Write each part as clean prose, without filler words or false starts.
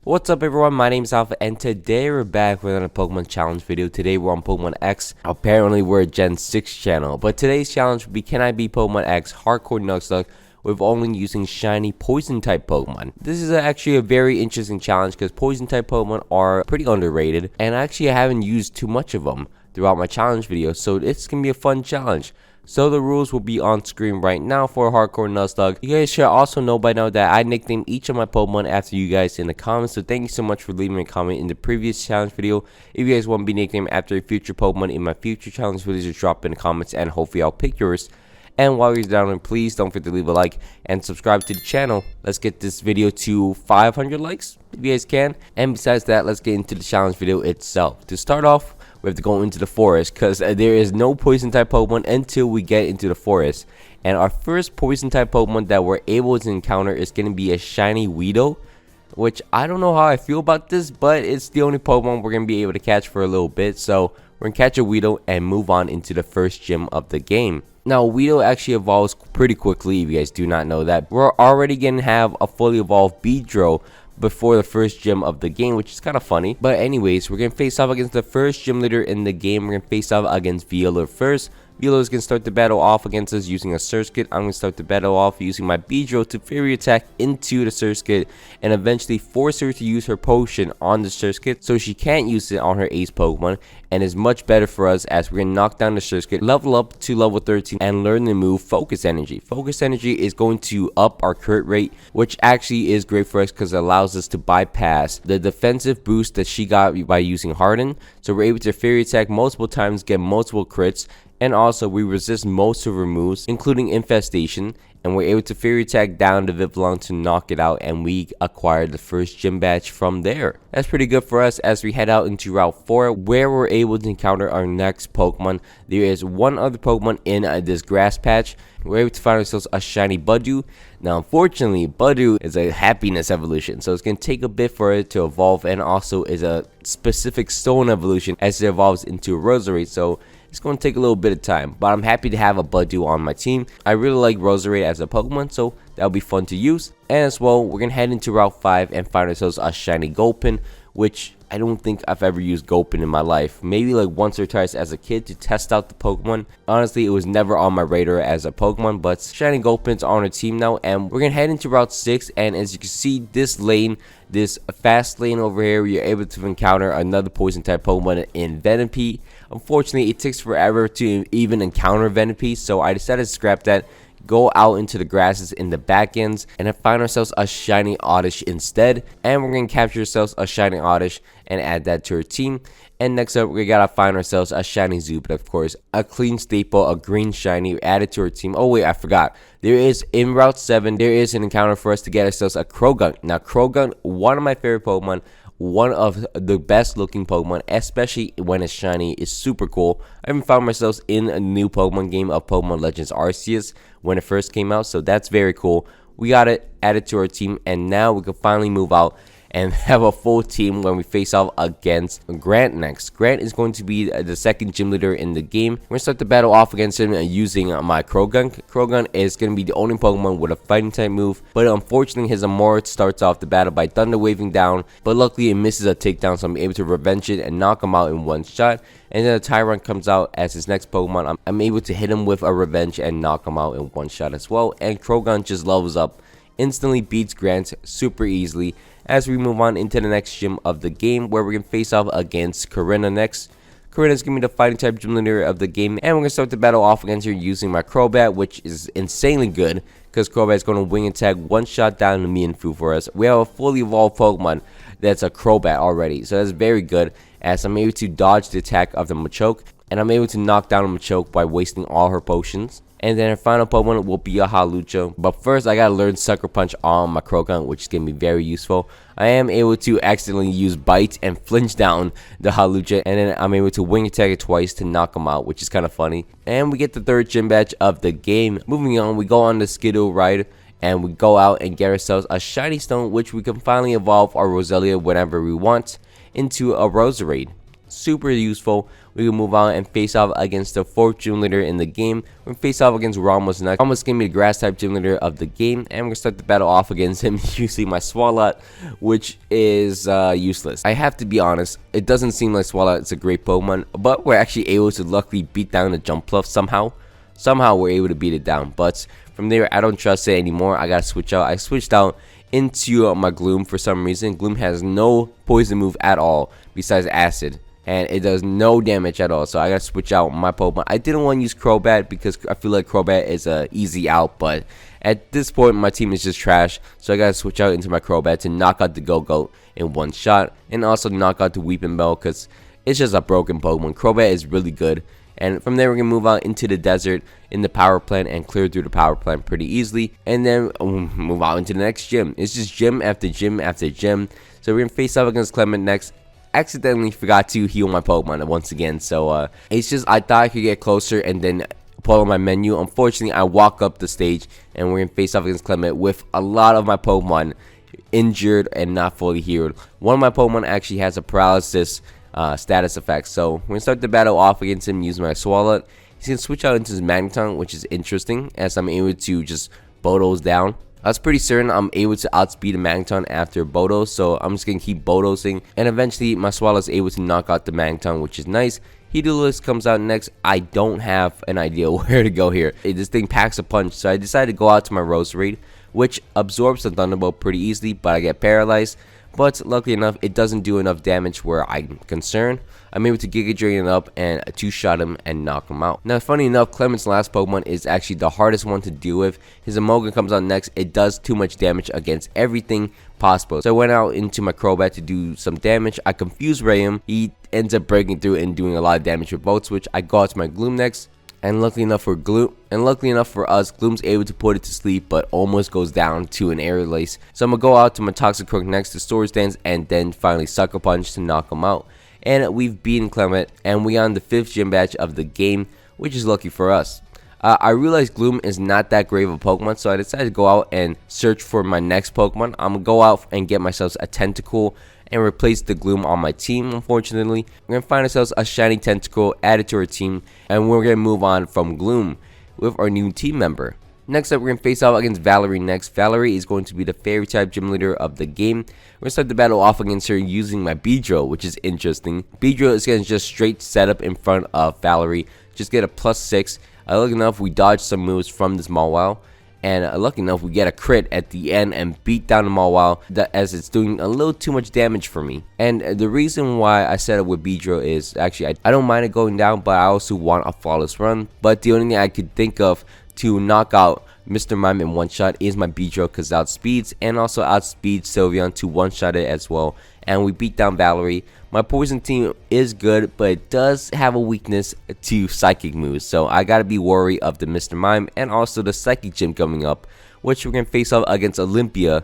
What's up everyone, my name is Alpha and today we're back with another Pokemon challenge video. Today we're on Pokemon X. Apparently we're a Gen 6 channel, but today's challenge will be can I beat Pokemon X Hardcore Nuzlocke with only using shiny poison type Pokemon. This is actually a very interesting challenge because poison type Pokemon are pretty underrated and actually I haven't used too much of them throughout my challenge videos, so it's gonna be a fun challenge. So the rules will be on screen right now for Hardcore Nuzlocke. You guys should also know by now that I nicknamed each of my Pokemon after you guys in the comments. So thank you so much for leaving a comment in the previous challenge video. If you guys want to be nicknamed after a future Pokemon in my future challenge videos, just drop in the comments and hopefully I'll pick yours. And while you're down there, please don't forget to leave a like and subscribe to the channel. Let's get this video to 500 likes if you guys can. And besides that, let's get into the challenge video itself. To start off, we have to go into the forest because there is no poison type Pokemon until we get into the forest. And our first poison type Pokemon that we're able to encounter is going to be a shiny Weedle, which I don't know how I feel about this, but it's the only Pokemon we're going to be able to catch for a little bit. So we're going to catch a Weedle and move on into the first gym of the game. Now, Weedle actually evolves pretty quickly if you guys do not know that. We're already going to have a fully evolved Beedrill before the first gym of the game, which is kind of funny. But anyways, we're going to face off against the first gym leader in the game. We're going to face off against Viola first. Viola is going to start the battle off against us using a Surge Kit. I'm going to start the battle off using my Beedrill to Fairy Attack into the Surge Kit and eventually force her to use her potion on the Surge Kit so she can't use it on her ace Pokemon, and is much better for us as we're going to knock down the Surge Kit, level up to level 13 and learn the move Focus Energy. Focus Energy is going to up our crit rate, which actually is great for us because it allows us to bypass the defensive boost that she got by using Harden. So we're able to Fairy Attack multiple times, get multiple crits, and also we resist most of her moves, including Infestation, and we're able to Fairy Attack down the Vivillon to knock it out, and we acquired the first gym badge from there. That's pretty good for us as we head out into Route 4, where we're able to encounter our next Pokemon. There is one other Pokemon in this grass patch. We're able to find ourselves a shiny Budew. Now, unfortunately, Budew is a happiness evolution, so it's going to take a bit for it to evolve, and also is a specific stone evolution as it evolves into a Roserade, so it's going to take a little bit of time, but I'm happy to have a Budew on my team. I really like Roserade as a Pokemon, so that'll be fun to use. And as well, we're going to head into Route 5 and find ourselves a shiny Gulpin, which I don't think I've ever used Gulpin in my life. Maybe like once or twice as a kid to test out the Pokemon. Honestly, it was never on my radar as a Pokemon, but shiny Gulpin's on our team now, and we're going to head into Route 6, and as you can see, this lane, this fast lane over here, you're able to encounter another poison type Pokemon in Venipede. Unfortunately, it takes forever to even encounter Venipede, so I decided to scrap that, go out into the grasses in the back ends, and find ourselves a shiny Oddish instead. And we're going to capture ourselves a shiny Oddish and add that to our team. And next up, we gotta find ourselves a shiny Zubat, of course, a clean staple, a green shiny added to our team. Oh wait, I forgot. There is, in Route 7, there is an encounter for us to get ourselves a Croagunk. Now, Croagunk, one of my favorite Pokemon, one of the best looking Pokemon, especially when it's shiny, is super cool. I even found myself in a new Pokemon game of Pokemon Legends Arceus when it first came out, so that's very cool. We got it added to our team, and now we can finally move out and have a full team when we face off against Grant next. Grant is going to be the second gym leader in the game. We're going to start the battle off against him using my Croagunk. Croagunk is going to be the only Pokemon with a fighting type move, but unfortunately his Amorth starts off the battle by Thunder Waving down, but luckily it misses a takedown, so I'm able to revenge it and knock him out in one shot. And then a Tyrant comes out as his next Pokemon. I'm able to hit him with a revenge and knock him out in one shot as well, and Croagunk just levels up, instantly beats Grant super easily as we move on into the next gym of the game, where we're going to face off against Karina next. Karina is going to be the fighting type gym leader of the game, and we're going to start the battle off against her using my Crobat, which is insanely good because Crobat is going to wing attack one shot down to Mienfoo for us. We have a fully evolved Pokemon that's a Crobat already, so that's very good as I'm able to dodge the attack of the Machoke, and I'm able to knock down a Machoke by wasting all her potions. And then our final Pokemon will be a Hawlucha. But first, I gotta learn Sucker Punch on my Croagunk, which is gonna be very useful. I am able to accidentally use Bite and flinch down the Hawlucha, and then I'm able to wing attack it twice to knock him out, which is kind of funny. And we get the third gym badge of the game. Moving on, we go on the Skidoo ride, and we go out and get ourselves a shiny stone, which we can finally evolve our Roselia whenever we want into a Roserade. super useful. We can move on and face off against the 4th gym leader in the game. We're going to face off against Ramos next. Ramos gonna be the grass type gym leader of the game, and we're going to start the battle off against him using my Swalot, which is useless. I have to be honest, it doesn't seem like Swalot is a great Pokemon, but we're actually able to luckily beat down the Jumpluff somehow. Somehow we're able to beat it down, but from there I don't trust it anymore. I gotta switch out. I switched out into my Gloom for some reason. Gloom has no poison move at all besides Acid, and it does no damage at all, so I gotta switch out my Pokemon. I didn't want to use Crobat because I feel like Crobat is a easy out, but at this point my team is just trash, so I gotta switch out into my Crobat to knock out the Go-Goat in one shot, and also knock out the Weeping Bell because it's just a broken Pokemon. Crobat is really good. And from there, we're going to move out into the desert in the power plant and clear through the power plant pretty easily. And then move out into the next gym. It's just gym after gym after gym. So we're going to face off against Clement next. Accidentally forgot to heal my Pokemon once again. So it's just I thought I could get closer and then pull on my menu. Unfortunately, I walk up the stage and we're going to face off against Clement with a lot of my Pokemon injured and not fully healed. One of my Pokemon actually has a paralysis status effect, so we're gonna start the battle off against him using my Swalot. He's gonna switch out into his Magneton, which is interesting as I'm able to just Bodos down. I was pretty certain I'm able to outspeed a Magneton after Bodos, so I'm just gonna keep Bodosing, and eventually my Swalot is able to knock out the Magneton, which is nice. Heedless comes out next. I don't have an idea where to go here. This thing packs a punch, so I decided to go out to my Roserade, which absorbs the Thunderbolt pretty easily, but I get paralyzed. But luckily enough, it doesn't do enough damage where I'm concerned. I'm able to Giga Drain it up and two-shot him and knock him out. Now, funny enough, Clement's last Pokemon is actually the hardest one to deal with. His Amogan comes out next. It does too much damage against everything possible. So I went out into my Crobat to do some damage. I confused Rayum. He ends up breaking through and doing a lot of damage with Volt Switch. I go out to my Gloom next. And luckily enough for us, Gloom's able to put it to sleep, but almost goes down to an Aerial Lace. So I'm gonna go out to my Toxicroak next to Swords Dance, and then finally Sucker Punch to knock him out. And we've beaten Clement, and we on the 5th gym badge of the game, which is lucky for us. I realized Gloom is not that great of a Pokemon, so I decided to go out and search for my next Pokemon. I'm gonna go out and get myself a Tentacle and replace the Gloom on my team. Unfortunately, we're gonna find ourselves a shiny Tentacle added to our team, and we're gonna move on from Gloom with our new team member. Next up, we're gonna face off against Valerie next. Valerie is going to be the fairy type gym leader of the game. We're gonna start the battle off against her using my Beedrill, which is interesting. Beedrill is gonna just straight set up in front of Valerie, just get a +6. Lucky enough, we dodged some moves from this Mawile. And lucky enough, we get a crit at the end and beat down the Mawile as it's doing a little too much damage for me. And the reason why I set up with Beedrill is actually I don't mind it going down, but I also want a flawless run. But the only thing I could think of to knock out Mr. Mime in one shot is my Beedrill, because outspeeds and also outspeeds Sylveon to one shot it as well. And we beat down Valerie. My poison team is good, but it does have a weakness to psychic moves, so I gotta be wary of the Mr. Mime and also the psychic gym coming up, which we're gonna face off against Olympia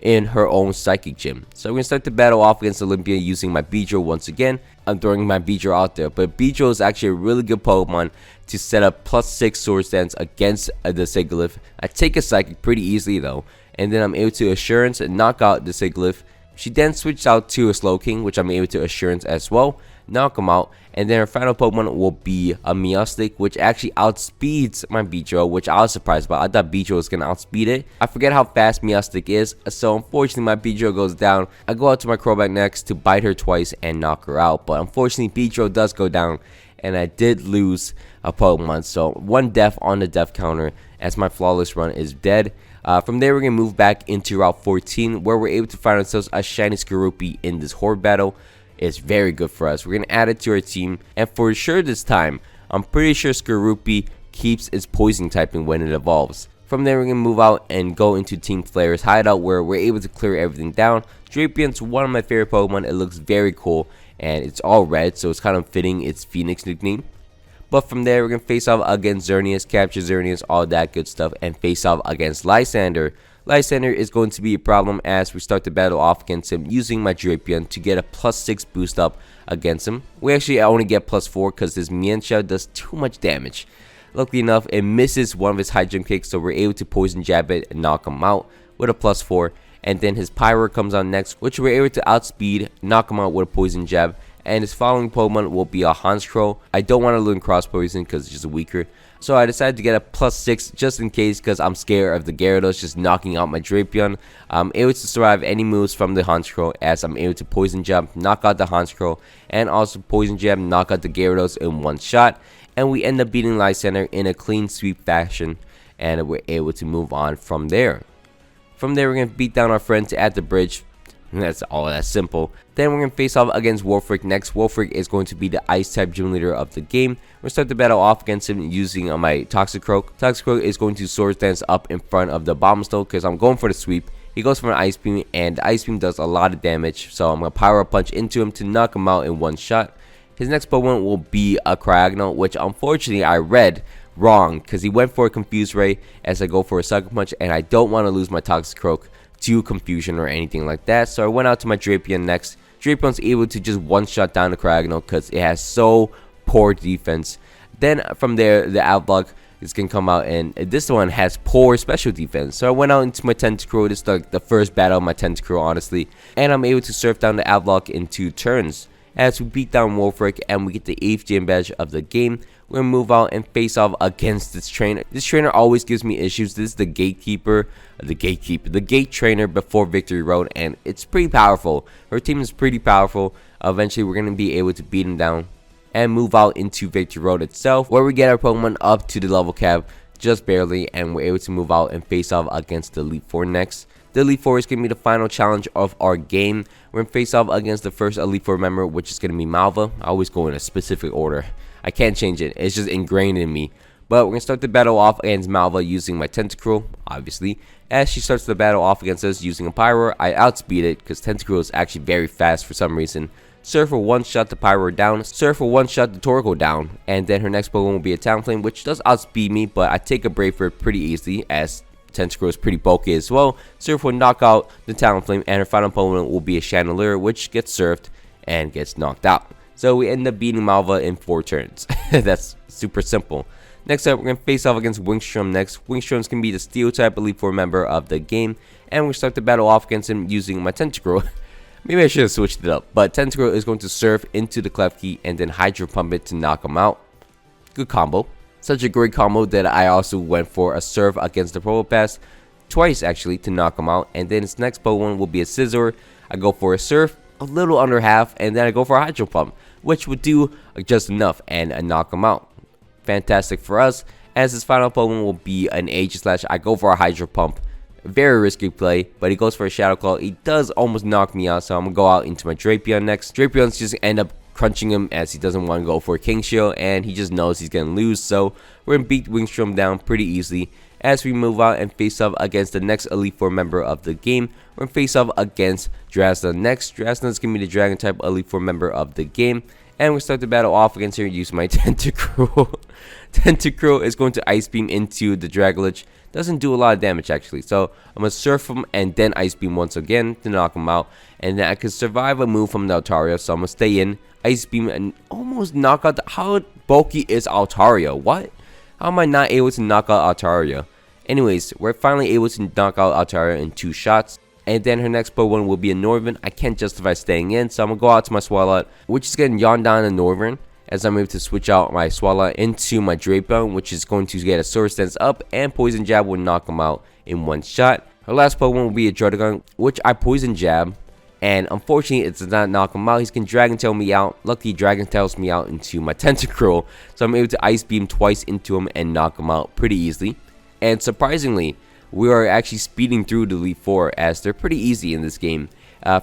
in her own psychic gym. So we're gonna start the battle off against Olympia using my Beedrill once again. I'm throwing my Beedrill out there, but Beedrill is actually a really good Pokemon to set up +6 Sword Stance against the Sigilyph. I take a psychic pretty easily though, and then I'm able to Assurance and knock out the Sigilyph. She then switched out to a Slowking, which I'm able to Assurance as well, knock him out, and then her final Pokemon will be a Meowstic, which actually outspeeds my Beedrill, which I was surprised about. I thought Beedrill was going to outspeed it. I forget how fast Meowstic is, so unfortunately my Beedrill goes down. I go out to my Crobat next to bite her twice and knock her out, but unfortunately Beedrill does go down, and I did lose a Pokemon, so one death on the death counter as my flawless run is dead. From there, we're going to move back into Route 14, where we're able to find ourselves a shiny Skorupi in this Horde battle. It's very good for us. We're going to add it to our team, and for sure this time, I'm pretty sure Skorupi keeps its poison typing when it evolves. From there, we're going to move out and go into Team Flare's hideout, where we're able to clear everything down. Drapion's one of my favorite Pokemon. It looks very cool, and it's all red, so it's kind of fitting its Phoenix nickname. But from there, we're going to face off against Xerneas, capture Xerneas, all that good stuff, and face off against Lysander. Lysander is going to be a problem as we start the battle off against him using my Drapion to get a +6 boost up against him. We actually only get +4 because this Mienshao does too much damage. Luckily enough, it misses one of his high jump kicks, so we're able to poison jab it and knock him out with a +4. And then his Pyro comes on next, which we're able to outspeed, knock him out with a poison jab, and his following Pokemon will be a Honchkrow. I don't want to learn Cross Poison because it's just weaker, so I decided to get a +6 just in case, because I'm scared of the Gyarados just knocking out my Drapion. I'm able to survive any moves from the Honchkrow, as I'm able to Poison Jab, knock out the Honchkrow, and also Poison Jab, knock out the Gyarados in one shot. And we end up beating Lysander in a clean sweep fashion, and we're able to move on from there. From there, we're going to beat down our friends at the bridge. That's all that simple. Then we're going to face off against Wolfric next. Wolfric is going to be the ice type gym leader of the game. We're going to start the battle off against him using my Toxicroak. Toxicroak is going to Sword Dance up in front of the Bombstone because I'm going for the sweep. He goes for an Ice Beam, and the Ice Beam does a lot of damage, so I'm going to Power Punch into him to knock him out in one shot. His next Pokemon will be a Cryogonal, which unfortunately I read wrong because he went for a Confuse Ray as I go for a Sucker Punch, and I don't want to lose my Toxicroak to Confusion or anything like that. So I went out to my Drapion next. Drapion's able to just one-shot down the Cryogonal because it has so poor defense. Then from there, the Outlook is going to come out, and this one has poor special defense. So I went out into my Tentacruel. This is like the first battle of my Tentacruel, honestly. And I'm able to surf down the Outlook in 2 turns. As we beat down Wolfric and we get the 8th gym badge of the game, we're going to move out and face off against this trainer. This trainer always gives me issues. This is the the gate trainer before Victory Road, and it's pretty powerful. Her team is pretty powerful. Eventually, we're going to be able to beat him down and move out into Victory Road itself, where we get our Pokemon up to the level cap just barely, and we're able to move out and face off against the Elite Four next. The Elite Four is going to be the final challenge of our game. We're going to face off against the first Elite Four member, which is going to be Malva. I always go in a specific order. I can't change it. It's just ingrained in me. But we're going to start the battle off against Malva using my Tentacruel, obviously. As she starts the battle off against us using a Pyro, I outspeed it because Tentacruel is actually very fast for some reason. Surf for one shot the Pyro down, Surf for one shot the Torkoal down, and then her next Pokemon will be a Talonflame, which does outspeed me, but I take a Brave Bird pretty easily as Tentacruel is pretty bulky as well. Surf will knock out the Talonflame, and her final opponent will be a Chandelier, which gets surfed and gets knocked out. So we end up beating Malva in 4 turns. That's super simple. Next up, we're going to face off against Wingstrom next. Wingstrom's going to be the Steel type Elite Four member of the game, and we start the battle off against him using my Tentacruel. Maybe I should have switched it up, but Tentacruel is going to surf into the Klefki and then Hydro Pump it to knock him out. Good combo. Such a great combo that I also went for a surf against the Probopass twice actually to knock him out, and then his next Pokemon will be a Scizor. I go for a surf, a little under half, and then I go for a Hydro Pump, which would do just enough and knock him out. Fantastic for us, as his final Pokemon will be an Aegislash. I go for a Hydro Pump. Very risky play, but he goes for a Shadow Claw. He does almost knock me out, so I'm going to go out into my Drapion next. Drapion's just end up crunching him as he doesn't want to go for a King Shield, and he just knows he's going to lose, so we're going to beat Wingstrom down pretty easily. As we move out and face off against the next Elite Four member of the game, we're going to face off against Drasna next. Drasna's going to be the Dragon type Elite Four member of the game, and we start the battle off against her using my Tentacruel. Tentacruel is going to Ice Beam into the Dragolich. Doesn't do a lot of damage actually, so I'm going to surf him and then Ice Beam once again to knock him out, and then I can survive a move from the Altaria, so I'm going to stay in, Ice Beam, and almost knock out how bulky is Altaria? What? How am I not able to knock out Altaria? Anyways, we're finally able to knock out Altaria in 2 shots, and then her next Pokemon will be a Northern. I can't justify staying in, so I'm going to go out to my Swalot, which is going to yawn down a Northern, as I'm able to switch out my Swalot into my Drapion, which is going to get a Sword Stance up, and Poison Jab will knock him out in 1 shot. Her last Pokemon will be a Druddigon, which I Poison Jab, and unfortunately it does not knock him out. He's going to Dragon Tail me out. Luckily, Dragon Tails me out into my Tentacruel, so I'm able to Ice Beam twice into him and knock him out pretty easily. And surprisingly, we are actually speeding through the Elite Four, as they're pretty easy in this game.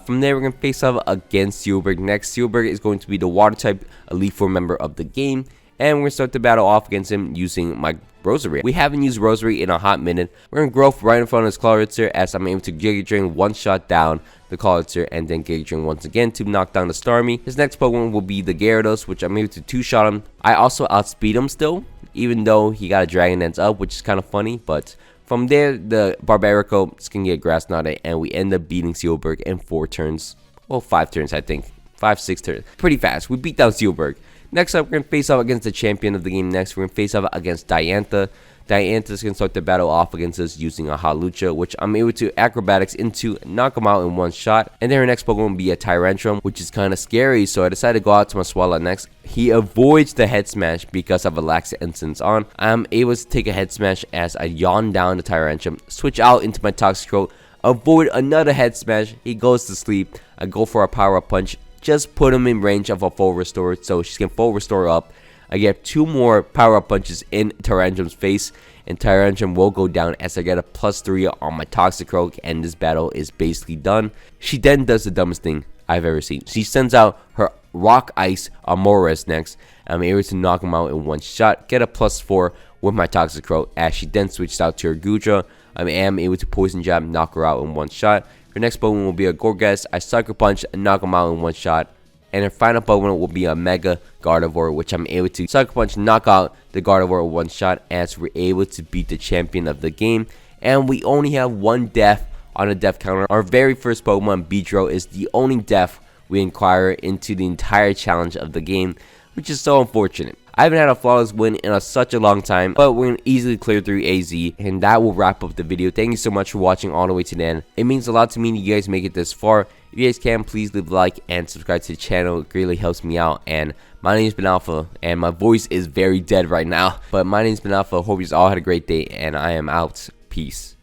From there, we're going to face off against Sealberg next. Sealberg is going to be the Water type Elite Four member of the game, and we're going to start the battle off against him using my Rosary. We haven't used Rosary in a hot minute. We're going to Growth right in front of his Clawitzer, as I'm able to Giga Drain one shot down the Clawitzer and then Giga Drain once again to knock down the Starmie. His next Pokemon will be the Gyarados, which I'm able to 2-shot him. I also outspeed him still, even though he got a Dragon Dance up, which is kind of funny, but from there, the Barbarico is going to get Grass Knotted, and we end up beating Sealberg in 4 turns. Well, 5 turns, I think. 5-6 turns. Pretty fast. We beat down Sealberg. Next up, we're going to face off against the champion of the game next. We're going to face off against Diantha. Diantha can start the battle off against us using a Hot Lucha, which I'm able to acrobatics into, knock him out in one shot. And then her next Pokemon will be a Tyrantrum, which is kind of scary, so I decided to go out to my Swallow next. He avoids the head smash because of a Lax Instance on. I'm able to take a head smash as I yawn down the Tyrantrum, switch out into my Toxicroak, avoid another head smash. He goes to sleep. I go for a power up punch, just put him in range of a full restore, so she can full restore up. I get 2 more power up punches in Tyrantrum's face, and Tyrantrum will go down as I get a +3 on my Toxicroak, and this battle is basically done. She then does the dumbest thing I've ever seen. She sends out her Rock Ice Amoris next. I'm able to knock him out in one shot, get a +4 with my Toxicroak, as she then switched out to her Gudra. I am able to Poison Jab, knock her out in one shot. Her next Pokemon will be a Gorgas. I Sucker Punch and knock him out in one shot. And her final Pokemon will be a Mega Gardevoir, which I'm able to Sucker Punch, knock out the Gardevoir in one shot, as we're able to beat the champion of the game. And we only have 1 death on a death counter. Our very first Pokemon, Beedrill, is the only death we inquire into the entire challenge of the game, which is so unfortunate. I haven't had a flawless win in such a long time, but we're going to easily clear through AZ, and that will wrap up the video. Thank you so much for watching all the way to the end. It means a lot to me that you guys make it this far. If you guys can, please leave a like and subscribe to the channel. It greatly helps me out. And my name has been Alpha, and my voice is very dead right now, but my name has been Alpha. Hope you all had a great day, and I am out. Peace.